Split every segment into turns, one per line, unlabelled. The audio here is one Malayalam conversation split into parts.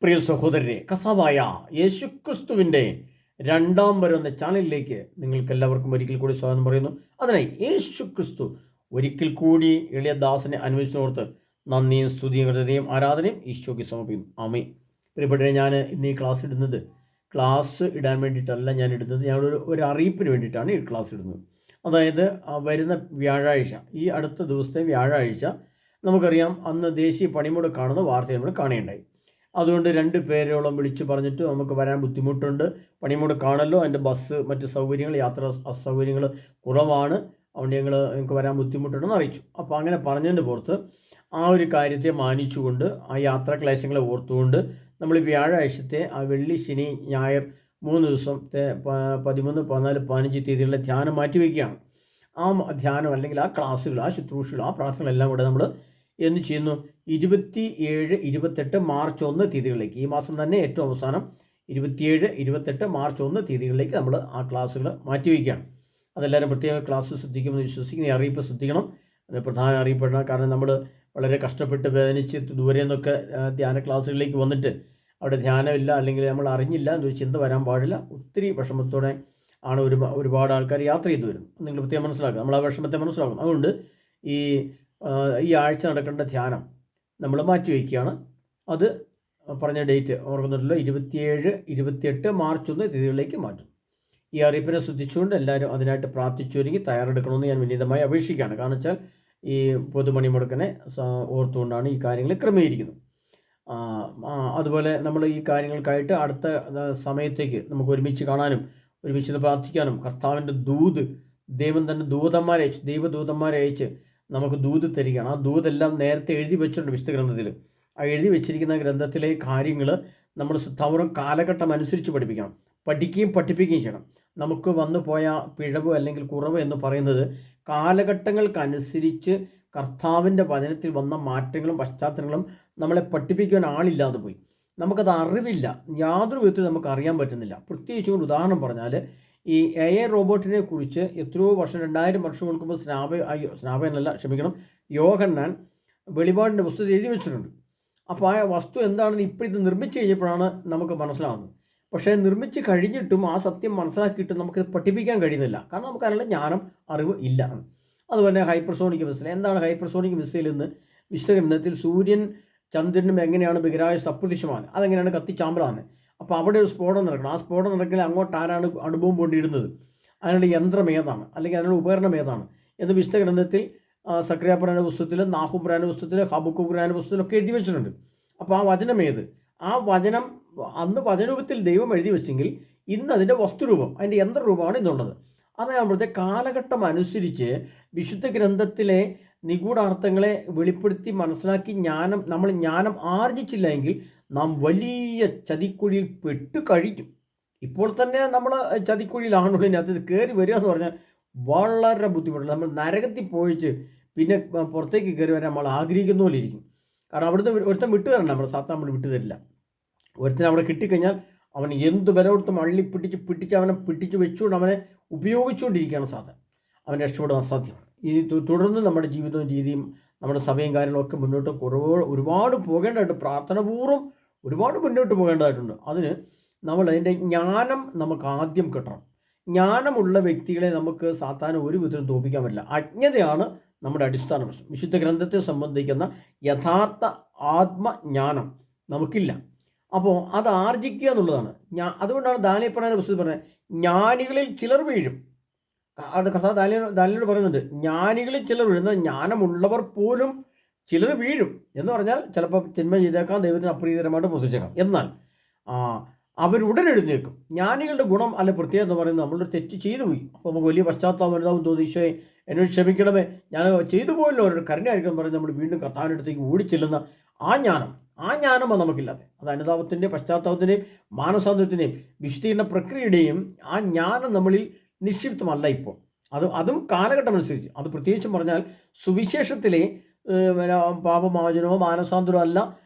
പ്രിയ സഹോദരരെ, കർത്താവായ യേശുക്രിസ്തുവിൻ്റെ രണ്ടാം വരവ് എന്ന ചാനലിലേക്ക് നിങ്ങൾക്ക് എല്ലാവർക്കും ഒരിക്കൽ കൂടി സ്വാഗതം പറയുന്നു. അതിനായി യേശുക്രിസ്തു ഒരിക്കൽ കൂടി എളിയ ദാസനെ അനുവദിച്ചോർത്ത് നന്ദിയും സ്തുതിയും ഹൃദയം ആരാധനയും ഈശോയ്ക്ക് സമർപ്പിക്കുന്നു. ആമേൻ. പ്രിയപ്പെട്ടവരെ, ഞാൻ ഇന്ന് ഈ ക്ലാസ് ഇടാൻ വേണ്ടിയിട്ടല്ല ഞാൻ ഇടുന്നത്. ഒരു അറിയിപ്പിന് വേണ്ടിയിട്ടാണ് ഈ ക്ലാസ് ഇടുന്നത്. അതായത് വരുന്ന വ്യാഴാഴ്ച, ഈ അടുത്ത ദിവസത്തെ വ്യാഴാഴ്ച നമുക്കറിയാം, അന്ന് ദേശീയ പണിമുടക്കാണെന്ന് വാർത്ത നമ്മൾ കാണേണ്ടായി. അതുകൊണ്ട് 2 പേരോളം വിളിച്ച് പറഞ്ഞിട്ട് നമുക്ക് വരാൻ ബുദ്ധിമുട്ടുണ്ട്, പണിമുടക്കാണല്ലോ, അതിൻ്റെ ബസ് മറ്റ് സൗകര്യങ്ങൾ യാത്രാ അസൗകര്യങ്ങൾ കുറവാണ്, അതുകൊണ്ട് നിങ്ങൾക്ക് വരാൻ ബുദ്ധിമുട്ടുണ്ടെന്ന് അറിയിച്ചു. അപ്പോൾ അങ്ങനെ പറഞ്ഞതിൻ്റെ പുറത്ത് ആ ഒരു കാര്യത്തെ മാനിച്ചുകൊണ്ട്, ആ യാത്രാ ക്ലേശങ്ങളെ ഓർത്തുകൊണ്ട് നമ്മൾ വ്യാഴാഴ്ചത്തെ ആ വെള്ളി, ശനി, ഞായർ 3 ദിവസത്തെ 13, 14, 15 തീയതികളിലെ ധ്യാനം മാറ്റിവെക്കുകയാണ്. ആ ധ്യാനം അല്ലെങ്കിൽ ആ ക്ലാസ്സുകൾ, ആ ശുശ്രൂഷകൾ, ആ പ്രാർത്ഥനകളെല്ലാം കൂടെ നമ്മൾ എന്ന് ചെയ്യുന്നു 27, 28 മാർച്ച് 1 തീയതികളിലേക്ക്, ഈ മാസം തന്നെ ഏറ്റവും അവസാനം 27, 28 മാർച്ച് 1 തീയതികളിലേക്ക് നമ്മൾ ആ ക്ലാസ്സുകൾ മാറ്റിവെക്കുകയാണ്. അതെല്ലാവരും പ്രത്യേക ക്ലാസ് ശ്രദ്ധിക്കുമെന്ന് വിശ്വസിക്കുന്ന ഈ അറിയിപ്പ് ശ്രദ്ധിക്കണം. അത് പ്രധാന അറിയിപ്പെടണം. കാരണം നമ്മൾ വളരെ കഷ്ടപ്പെട്ട് വേദനിച്ച് ദൂരെ നിന്നൊക്കെ ധ്യാന ക്ലാസ്സുകളിലേക്ക് വന്നിട്ട് അവിടെ ധ്യാനമില്ല, അല്ലെങ്കിൽ നമ്മൾ അറിഞ്ഞില്ല എന്നൊരു ചിന്ത വരാൻ പാടില്ല. ഒത്തിരി വിഷമത്തോടെ ആണ് ഒരുപാട് ആൾക്കാർ യാത്ര ചെയ്തു വരുന്നത്. നിങ്ങൾ പ്രത്യേകം മനസ്സിലാക്കുക, നമ്മൾ ആ വിഷമത്തെ മനസ്സിലാക്കണം. അതുകൊണ്ട് ഈ ആഴ്ച നടക്കേണ്ട ധ്യാനം നമ്മൾ മാറ്റിവെക്കുകയാണ്. അത് പറഞ്ഞ ഡേറ്റ് ഓർക്കുന്നുണ്ടല്ലോ, 27, 28 മാർച്ച് 1 തീയതികളിലേക്ക് മാറ്റും. ഈ അറിയിപ്പിനെ ശ്രദ്ധിച്ചുകൊണ്ട് എല്ലാവരും അതിനായിട്ട് പ്രാർത്ഥിച്ചൊരുങ്ങി തയ്യാറെടുക്കണമെന്ന് ഞാൻ വിനീതമായി അപേക്ഷിക്കുകയാണ്. കാരണം വെച്ചാൽ ഈ പൊതുപണിമുടക്കിനെ ഓർത്തുകൊണ്ടാണ് ഈ കാര്യങ്ങൾ ക്രമീകരിക്കുന്നത്. അതുപോലെ നമ്മൾ ഈ കാര്യങ്ങൾക്കായിട്ട് അടുത്ത സമയത്തേക്ക് നമുക്ക് ഒരുമിച്ച് കാണാനും ഒരുമിച്ച് പ്രാർത്ഥിക്കാനും കർത്താവിൻ്റെ ദൈവം തന്നെ ദൈവദൂതന്മാരെ അയച്ച് നമുക്ക് ദൂത് തരികയാണ്. ആ ദൂതെല്ലാം നേരത്തെ എഴുതി വെച്ചിട്ടുണ്ട് വിശുദ്ധ ഗ്രന്ഥത്തിൽ. ആ എഴുതി വെച്ചിരിക്കുന്ന ഗ്രന്ഥത്തിലെ കാര്യങ്ങൾ നമ്മൾ ശ്രദ്ധാപൂർവ്വം കാലഘട്ടം അനുസരിച്ച് പഠിക്കുകയും പഠിപ്പിക്കുകയും ചെയ്യണം. നമുക്ക് വന്നു പോയ പിഴവ് അല്ലെങ്കിൽ കുറവ് എന്ന് പറയുന്നത് കാലഘട്ടങ്ങൾക്കനുസരിച്ച് കർത്താവിൻ്റെ വചനത്തിൽ വന്ന മാറ്റങ്ങളും പശ്ചാത്തലങ്ങളും നമ്മളെ പഠിപ്പിക്കാൻ ആളില്ലാതെ പോയി. നമുക്കത് അറിവില്ല, യാതൊരു വിധത്തിൽ നമുക്ക് അറിയാൻ പറ്റുന്നില്ല. പ്രത്യേകിച്ച് ഒരു ഉദാഹരണം പറഞ്ഞാൽ, ഈ AI റോബോട്ടിനെ കുറിച്ച് എത്രയോ വർഷം, 2000 വർഷങ്ങൾക്ക് മുമ്പ് യോഹന്നാൻ വെളിപാടിൻ്റെ പുസ്തകത്തിൽ എഴുതി വെച്ചിട്ടുണ്ട്. അപ്പോൾ ആ വസ്തു എന്താണെന്ന് ഇപ്പോഴിത് നിർമ്മിച്ച് കഴിഞ്ഞപ്പോഴാണ് നമുക്ക് മനസ്സിലാവുന്നത്. പക്ഷേ നിർമ്മിച്ച് കഴിഞ്ഞിട്ടും ആ സത്യം മനസ്സിലാക്കിയിട്ടും നമുക്കിത് പഠിപ്പിക്കാൻ കഴിയുന്നില്ല. കാരണം നമുക്ക് അതിനുള്ള ജ്ഞാനം, അറിവ് ഇല്ല. അതുപോലെ ഹൈപ്പർസോണിക് മിസൈൽ, എന്താണ് ഹൈപ്പർസോണിക് മിസൈൽ എന്ന് വിശുദ്ധ ഗ്രന്ഥത്തിൽ സൂര്യൻ ചന്ദ്രനും എങ്ങനെയാണ് ബഹിരാകാശ അപ്രത്യക്ഷമാണ്, അതെങ്ങനെയാണ് കത്തിച്ചാമ്പലാണ്. അപ്പോൾ അവിടെ ഒരു സ്ഫോടനം നടക്കണം. ആ സ്ഫോടനം നടക്കണമെങ്കിൽ അങ്ങോട്ട് ആരാണ് അണുബോംബ് കൊണ്ടിടുന്നത്, അതിനുള്ള യന്ത്രം ഏതാണ്, അല്ലെങ്കിൽ അതിനുള്ള ഉപകരണം ഏതാണ് എന്ന് വിശുദ്ധ ഗ്രന്ഥത്തിൽ സക്രിയ പുരാണ പുസ്തകത്തിൽ, നാഹൂം പുരാണ പുസ്തകത്തിൽ, ഹബക്കൂക്ക് പുരാണ പുസ്തകത്തിലൊക്കെ എഴുതി വെച്ചിട്ടുണ്ട്. അപ്പോൾ ആ വചനം ഏത്? ആ വചനം അന്ന് വചനരൂപത്തിൽ ദൈവം എഴുതി വെച്ചെങ്കിൽ ഇന്ന് അതിൻ്റെ വസ്തുരൂപം, അതിൻ്റെ യന്ത്രരൂപമാണ് ഇന്നുള്ളത്. അതാകുമ്പോഴത്തെ കാലഘട്ടം അനുസരിച്ച് വിശുദ്ധ ഗ്രന്ഥത്തിലെ നിഗൂഢാർത്ഥങ്ങളെ വെളിപ്പെടുത്തി മനസ്സിലാക്കി നമ്മൾ ജ്ഞാനം ആർജിച്ചില്ല എങ്കിൽ നാം വലിയ ചതിക്കുഴിയിൽ പെട്ട് കഴിക്കും. ഇപ്പോൾ തന്നെ നമ്മൾ ചതിക്കുഴിയിലാണുള്ളൂ. ഇതിനകത്ത് കയറി വരിക എന്ന് പറഞ്ഞാൽ വളരെ ബുദ്ധിമുട്ടുള്ള, നമ്മൾ നരകത്തിൽ പോയിച്ച് പിന്നെ പുറത്തേക്ക് കയറി വരാൻ നമ്മൾ ആഗ്രഹിക്കുന്ന പോലെ ഇരിക്കും. കാരണം അവിടുന്ന് ഒരുത്തൻ വിട്ടു തരണം, നമ്മൾ സാത്താൻ നമ്മൾ വിട്ടു തരില്ല. ഒരുത്തൻ അവിടെ കിട്ടിക്കഴിഞ്ഞാൽ അവൻ എന്ത് വില കൊടുത്തും പിടിച്ച് അവനെ പിടിച്ച് വെച്ചുകൊണ്ട് അവനെ ഉപയോഗിച്ചുകൊണ്ടിരിക്കുകയാണ് സാത്താൻ. അവൻ രക്ഷപ്പെടുവാൻ അസാധ്യമാണ്. ഇനി തുടർന്ന് നമ്മുടെ ജീവിതവും രീതിയും നമ്മുടെ സഭയും കാര്യങ്ങളൊക്കെ മുന്നോട്ട് ഒരുപാട് പോകേണ്ടതായിട്ട്, പ്രാർത്ഥനാപൂർവ്വം ഒരുപാട് മുന്നോട്ട് പോകേണ്ടതായിട്ടുണ്ട്. അതിന് നമ്മൾ അതിൻ്റെ ജ്ഞാനം നമുക്ക് ആദ്യം കിട്ടണം. ജ്ഞാനമുള്ള വ്യക്തികളെ നമുക്ക് സാത്താന് ഒരു വിധത്തിലും തോൽപ്പിക്കാൻ പറ്റില്ല. അജ്ഞതയാണ് നമ്മുടെ അടിസ്ഥാന പ്രശ്നം. വിശുദ്ധ ഗ്രന്ഥത്തെ സംബന്ധിക്കുന്ന യഥാർത്ഥ ആത്മജ്ഞാനം നമുക്കില്ല. അപ്പോൾ അത് ആർജിക്കുക എന്നുള്ളതാണ്. അതുകൊണ്ടാണ് ദാനിയേൽ പ്രവചന പുസ്തകത്തിൽ പറഞ്ഞത്, ജ്ഞാനികളിൽ ചിലർ വീഴും. അത് കർത്താവ് ദാനിയേലിനോട് പറയുന്നുണ്ട്, ജ്ഞാനികളിൽ ചിലർ വീഴുന്ന, ജ്ഞാനമുള്ളവർ പോലും ചിലർ വീഴും എന്ന് പറഞ്ഞാൽ ചിലപ്പോൾ തിന്മ ചെയ്തേക്കാം, ദൈവത്തിന് അപ്രീതരമായിട്ട് പ്രവർത്തിച്ചേക്കാം. എന്നാൽ അവരുടനെ എഴുന്നേൽക്കും. ജ്ഞാനികളുടെ ഗുണം അല്ലെ പ്രത്യേകത എന്ന് പറയുന്നത്, നമ്മളൊരു തെറ്റ് ചെയ്തു പോയി, അപ്പോൾ നമുക്ക് വലിയ പശ്ചാത്താപം വരുന്നതാവും തോന്നി, ഈശോയെ എന്നോട് ക്ഷമിക്കണമേ, ഞാൻ ചെയ്തു പോയല്ലോ, ഒരു കരുണയായിരിക്കും എന്ന് പറഞ്ഞ് നമ്മൾ വീണ്ടും കർത്താവിൻ്റെ അടുത്തേക്ക് ഓടിച്ചെല്ലുന്ന ആ ജ്ഞാനമാണ് നമുക്കില്ലാതെ. അത് അനുതാപത്തിൻ്റെയും പശ്ചാത്താപത്തിൻ്റെയും മാനസാന്തരത്തിൻ്റെയും വിശുദ്ധീകരണ പ്രക്രിയയുടെയും ആ ജ്ഞാനം നമ്മളിൽ നിക്ഷിപ്തമല്ല ഇപ്പോൾ. അതും കാലഘട്ടം അനുസരിച്ച്. അത് പ്രത്യേകിച്ചും പറഞ്ഞാൽ സുവിശേഷത്തിലെ പാപമോചനമോ മാനസാന്തരമോ അല്ല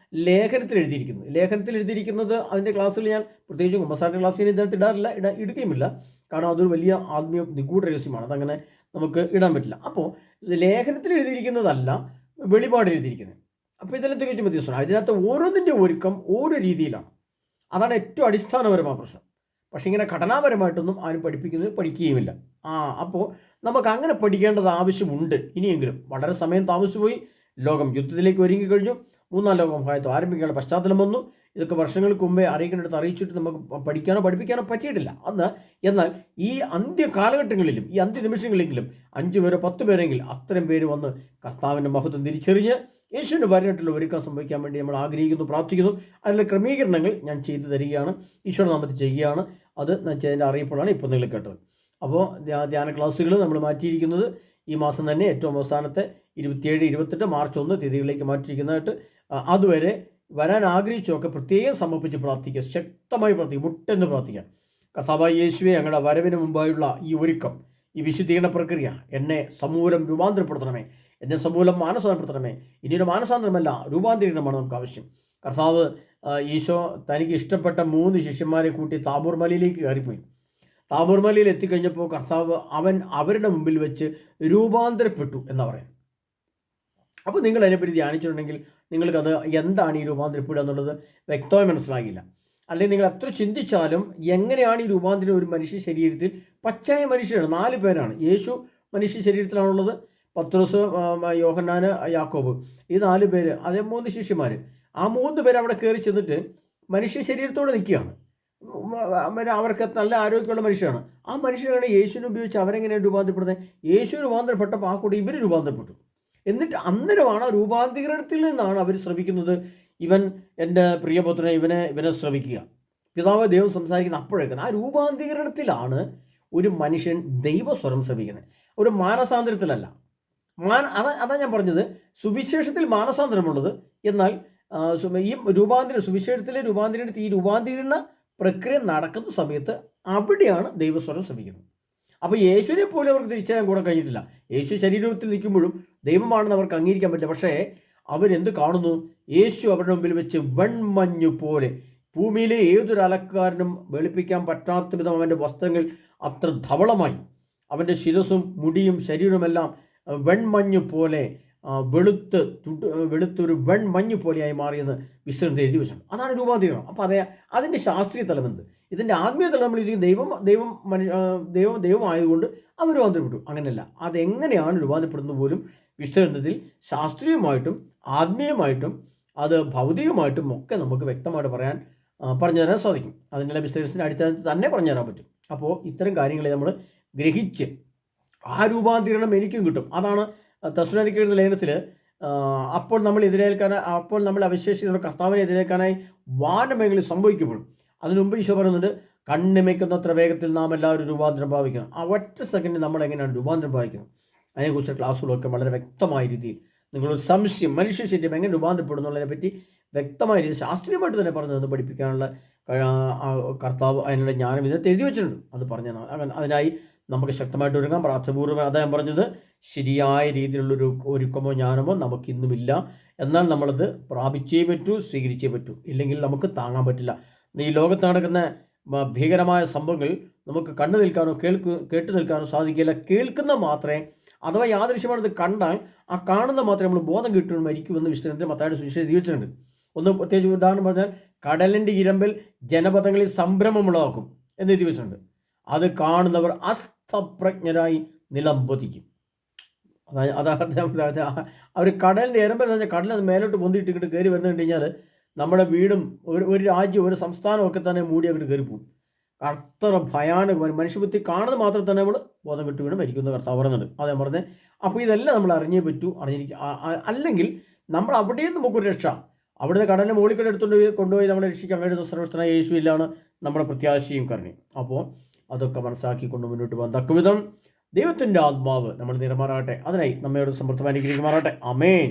ലേഖനത്തിൽ എഴുതിയിരിക്കുന്നത്. അതിൻ്റെ ക്ലാസ്സിൽ ഞാൻ പ്രത്യേകിച്ചും കുമ്പസാരൻ്റെ ക്ലാസ്സിൽ ഇതിനകത്ത് ഇടുകയുമില്ല. കാരണം അതൊരു വലിയ ആത്മീയ നിഗൂഢ രഹസ്യമാണ്, അതങ്ങനെ നമുക്ക് ഇടാൻ പറ്റില്ല. അപ്പോൾ ലേഖനത്തിൽ എഴുതിയിരിക്കുന്നതല്ല വെളിപാട് എഴുതിയിരിക്കുന്നത്. അപ്പോൾ ഇതെല്ലാം തികച്ചും വ്യത്യസ്തമാണ്. ഇതിനകത്ത് ഓരോന്നിൻ്റെ ഒരുക്കം ഓരോ രീതിയിലാണ്. അതാണ് ഏറ്റവും അടിസ്ഥാനപരമായ പ്രശ്നം. പക്ഷേ ഇങ്ങനെ ഘടനാപരമായിട്ടൊന്നും ആരും പഠിക്കുകയുമില്ല. അപ്പോൾ നമുക്ക് അങ്ങനെ പഠിക്കേണ്ടത് ആവശ്യമുണ്ട്. ഇനിയെങ്കിലും വളരെ സമയം താമസിച്ചുപോയി. ലോകം യുദ്ധത്തിലേക്ക് ഒരുങ്ങിക്കഴിഞ്ഞു. 3-ാം ലോക മഹായുദ്ധം ആരംഭിക്കാനുള്ള പശ്ചാത്തലം വന്നു. ഇതൊക്കെ വർഷങ്ങൾക്ക് മുമ്പേ അറിയിക്കേണ്ടടുത്ത് അറിയിച്ചിട്ട് നമുക്ക് പഠിപ്പിക്കാനോ പറ്റിയിട്ടില്ല അന്ന്. എന്നാൽ ഈ അന്ത്യ കാലഘട്ടങ്ങളിലും ഈ അന്ത്യ നിമിഷങ്ങളിലെങ്കിലും 5 പേരോ 10 പേരെങ്കിലും അത്തരം പേര് വന്ന് കർത്താവിൻ്റെ മഹത്വം തിരിച്ചറിഞ്ഞ് യേശുവിൻ്റെ വരനായിട്ടുള്ള ഒരുക്കം സംഭവിക്കാൻ വേണ്ടി നമ്മൾ ആഗ്രഹിക്കുന്നു, പ്രാർത്ഥിക്കുന്നു. അതിനുള്ള ക്രമീകരണങ്ങൾ ഞാൻ ചെയ്തു തരികയാണ്, ഈശോയുടെ നാമത്തിൽ ചെയ്യുകയാണ്. അത് ഞാൻ ചെയ്തതിൻ്റെ അറിയിപ്പോഴാണ് ഇപ്പോൾ നിങ്ങൾ കേട്ടത്. അപ്പോൾ ധ്യാന ക്ലാസ്സുകൾ നമ്മൾ മാറ്റിയിരിക്കുന്നത് ഈ മാസം തന്നെ ഏറ്റവും അവസാനത്തെ 27, 28 മാർച്ച് 1 തീയതികളിലേക്ക് മാറ്റിയിരിക്കുന്നതായിട്ട്. അതുവരെ വരാൻ ആഗ്രഹിച്ചൊക്കെ പ്രത്യേകം സമർപ്പിച്ച് പ്രാർത്ഥിക്കുക, ശക്തമായി പ്രാർത്ഥിക്കുക, മുട്ടെന്ന് പ്രാർത്ഥിക്കുക. കർത്താവായ യേശുവേ, ഞങ്ങളുടെ വരവിന് മുമ്പായുള്ള ഈ ഒരുക്കം, ഈ വിശുദ്ധീകരണ പ്രക്രിയ എന്നെ സമൂലം രൂപാന്തരപ്പെടുത്തണമേ, എന്നെ സമൂലം മാനസാന്തരപ്പെടുത്തണമേ. ഇനിയൊരു മാനസാന്തരമല്ല, രൂപാന്തരീകരണമാണ് നമുക്ക് ആവശ്യം. കർത്താവ് ഈശോ തനിക്ക് ഇഷ്ടപ്പെട്ട 3 ശിഷ്യന്മാരെ കൂട്ടി താബോർ മലയിലേക്ക് കയറിപ്പോയി. താബോർ മലയിൽ എത്തിക്കഴിഞ്ഞപ്പോൾ കർത്താവ് അവരുടെ മുമ്പിൽ വെച്ച് രൂപാന്തരപ്പെട്ടു എന്നാണ് പറയുന്നത്. അപ്പോൾ നിങ്ങൾ അതിനെപ്പറ്റി ധ്യാനിച്ചിട്ടുണ്ടെങ്കിൽ നിങ്ങൾക്കത് എന്താണ് ഈ രൂപാന്തരപ്പെടുക എന്നുള്ളത് വ്യക്തമായി മനസ്സിലാകില്ല. അല്ലെങ്കിൽ നിങ്ങൾ എത്ര ചിന്തിച്ചാലും എങ്ങനെയാണ് ഈ രൂപാന്തരം ഒരു മനുഷ്യ ശരീരത്തിൽ, പച്ചയായ മനുഷ്യരാണ്, 4 പേരാണ്. യേശു മനുഷ്യ ശരീരത്തിലാണുള്ളത്. പത്രോസ്, യോഹന്നാന്, യാക്കോബ്, ഈ 4 പേര്, അതേ 3 ശിഷ്യന്മാർ. ആ 3 പേര് അവിടെ കയറി ചെന്നിട്ട് മനുഷ്യ ശരീരത്തോടെ നിൽക്കുകയാണ്. അവർക്ക് നല്ല ആരോഗ്യമുള്ള മനുഷ്യരാണ്. ആ മനുഷ്യരാണ് യേശുവിനെ ഉപയോഗിച്ച് അവരെങ്ങനെയാണ് രൂപാന്തരപ്പെടുന്നത്. യേശു രൂപാന്തരപ്പെട്ടപ്പോൾ ആ കൂടെ ഇവർ രൂപാന്തരപ്പെട്ടു. എന്നിട്ട് അന്നേരമാണ് രൂപാന്തരീകരണത്തിൽ നിന്നാണ് അവർ ശ്രവിക്കുന്നത്. ഇവൻ എൻ്റെ പ്രിയപുത്രനെ, ഇവനെ ശ്രവിക്കുക. പിതാവ് ദൈവം സംസാരിക്കുന്ന അപ്പോഴേക്കും ആ രൂപാന്തരീകരണത്തിലാണ് ഒരു മനുഷ്യൻ ദൈവസ്വരം ശ്രവിക്കുന്നത്, ഒരു മാനസാന്തരത്തിലല്ല. അതാ ഞാൻ പറഞ്ഞത്, സുവിശേഷത്തിൽ മാനസാന്തരമുള്ളത്. എന്നാൽ ഈ സുവിശേഷത്തിലെ രൂപാന്തരീകരണത്തിൽ ഈ രൂപാന്തരീകരണ പ്രക്രിയ നടക്കുന്ന സമയത്ത് അവിടെയാണ് ദൈവസ്വരം ശ്രമിക്കുന്നത്. അപ്പോൾ യേശുവിനെ പോലും അവർക്ക് തിരിച്ചറിയാൻ കൂടെ കഴിഞ്ഞിട്ടില്ല. യേശു ശരീരത്തിൽ നിൽക്കുമ്പോഴും ദൈവമാണെന്ന് അവർക്ക് അംഗീകരിക്കാൻ പറ്റില്ല. പക്ഷേ അവരെന്ത് കാണുന്നു? യേശു അവരുടെ മുമ്പിൽ വെച്ച് വെൺമഞ്ഞു പോലെ, ഭൂമിയിലെ ഏതൊരു അലക്കാരനും വെളുപ്പിക്കാൻ പറ്റാത്ത വിധം അവൻ്റെ വസ്ത്രങ്ങൾ അത്ര ധവളമായി, അവൻ്റെ ശിരസും മുടിയും ശരീരവുമെല്ലാം വെൺമഞ്ഞു പോലെ വെളുത്തൊരു വെൺമഞ്ഞു പോലെയായി മാറിയെന്ന് വിശ്രമത്തിൽ എഴുതി വെച്ചിട്ടുണ്ട്. അതാണ് രൂപാന്തരീകരണം. അപ്പോൾ അതിൻ്റെ ശാസ്ത്രീയ തലം എന്ത്? ഇതിൻ്റെ ആത്മീയ തലം നമ്മൾ ദൈവം ആയതുകൊണ്ട് അവർ രൂപാന്തരപ്പെട്ടു. അങ്ങനെയല്ല. അതെങ്ങനെയാണ് രൂപാന്തരപ്പെടുന്നത് പോലും വിശ്രമത്തിൽ ശാസ്ത്രീയമായിട്ടും ആത്മീയമായിട്ടും അത് ഭൗതികമായിട്ടും ഒക്കെ നമുക്ക് വ്യക്തമായിട്ട് പറഞ്ഞു തരാൻ സാധിക്കും. അതിനുള്ള ബിസിനസിൻ്റെ അടിസ്ഥാനത്തിൽ തന്നെ പറഞ്ഞു തരാൻ പറ്റും. അപ്പോൾ ഇത്തരം കാര്യങ്ങളെ നമ്മൾ ഗ്രഹിച്ച് ആ രൂപാന്തരീകരണം എനിക്കും കിട്ടും. അതാണ് തെസ്സലോനിക്കരുടെ ലേഖനത്തിൽ അപ്പോൾ നമ്മൾ അവശേഷിക്കുന്ന കർത്താവിനെ എതിരേൽക്കാനായി വാനമേഖലയിൽ സംഭവിക്കപ്പെടും. അതിനുമുമ്പ് ഈശോ പറയുന്നുണ്ട്, കണ്ണിമയ്ക്കുന്നത്ര വേഗത്തിൽ നാം എല്ലാവരും രൂപാന്തരം ഭാവിക്കണം. ആ ഒറ്റ സെക്കൻഡിൽ നമ്മൾ എങ്ങനെയാണ് രൂപാന്തരം ഭാവിക്കുന്നത്, അതിനെക്കുറിച്ച് ക്ലാസ്സുകളൊക്കെ വളരെ വ്യക്തമായ രീതിയിൽ നിങ്ങളൊരു സംശയം, മനുഷ്യ ശരീരം എങ്ങനെ രൂപാന്തരപ്പെടുന്നുള്ളതിനെ പറ്റി വ്യക്തമായ രീതിയിൽ ശാസ്ത്രീയമായിട്ട് തന്നെ പറഞ്ഞു പഠിപ്പിക്കാനുള്ള കർത്താവ് അതിനുള്ള ജ്ഞാനം ഇതിനകത്ത് എഴുതി വെച്ചിട്ടുണ്ട്. അത് പറഞ്ഞാൽ അതിനായി നമുക്ക് ശക്തമായിട്ട് ഒരുങ്ങാം, പ്രാർത്ഥപൂർവ്വം. അദ്ദേഹം പറഞ്ഞത് ശരിയായ രീതിയിലുള്ളൊരു ഒരുക്കമോ ജ്ഞാനമോ നമുക്കിന്നുമില്ല. എന്നാൽ നമ്മളത് പ്രാപിച്ചേ പറ്റൂ, സ്വീകരിച്ചേ പറ്റൂ. ഇല്ലെങ്കിൽ നമുക്ക് താങ്ങാൻ പറ്റില്ല. ഈ ലോകത്ത് നടക്കുന്ന ഭീകരമായ സംഭവങ്ങൾ നമുക്ക് കണ്ടു നിൽക്കാനോ കേട്ടു നിൽക്കാനോ സാധിക്കില്ല. കേൾക്കുന്ന മാത്രമേ, അഥവാ യാദൃശ്യമാണത് കണ്ടാൽ ആ കാണുന്ന മാത്രമേ നമ്മൾ ബോധം കിട്ടുമെന്ന് മരിക്കുമെന്ന് വിശുദ്ധ മത്തായിയുടെ സുവിശേഷം ജീവിച്ചിട്ടുണ്ട്. ഒന്ന് പ്രത്യേകിച്ച് ഉദാഹരണം പറഞ്ഞാൽ, കടലിൻ്റെ ഇരമ്പൽ ജനപദങ്ങളിൽ സംഭ്രമമുളവാക്കും എന്ന് എഴുതി വെച്ചിട്ടുണ്ട്. അത് കാണുന്നവർ അസ്തപ്രജ്ഞരായി നിലംപൊതിക്കും. അതായത് അവർ കടലിൻ്റെ ഇരമ്പൽ എന്ന് പറഞ്ഞാൽ കടൽ മേലോട്ട് പൊന്തിയിട്ടിട്ട് കയറി വരുന്നു കഴിഞ്ഞാൽ നമ്മുടെ വീടും ഒരു രാജ്യം, ഒരു സംസ്ഥാനമൊക്കെ തന്നെ മൂടി അങ്ങോട്ട് കയറിപ്പോകും. അത്ര ഭയാനകമായി മനുഷ്യബുദ്ധി കാണുന്നത് മാത്രം തന്നെ നമ്മൾ ബോധം വിട്ടു വീണ് മരിക്കുന്ന കർത്താവ് പറയുന്നുണ്ട്. അതേ പറഞ്ഞത്. അപ്പോൾ ഇതെല്ലാം നമ്മൾ അറിഞ്ഞേ പറ്റൂ, അല്ലെങ്കിൽ നമ്മൾ അവിടെയും നമുക്കൊരു രക്ഷ. അവിടുന്ന് കടലിനെ മുകളിൽ കൊണ്ടുപോയി നമ്മളെ രക്ഷിക്കാൻ കഴിയുന്ന സർവ്വസ്ഥനായ യേശുവിലാണ് നമ്മുടെ പ്രത്യാശയും കരുണയും. അപ്പോൾ അതൊക്കെ മനസ്സിലാക്കിക്കൊണ്ട് മുന്നോട്ട് പോകാൻ തക്കവിധം ദൈവത്തിൻ്റെ ആത്മാവ് നമ്മൾ നിറമാറാകട്ടെ. അതിനായി നമ്മയോട് സമൃദ്ധമായി അനുഗ്രഹിക്കുമാറാകട്ടെ. ആമേൻ.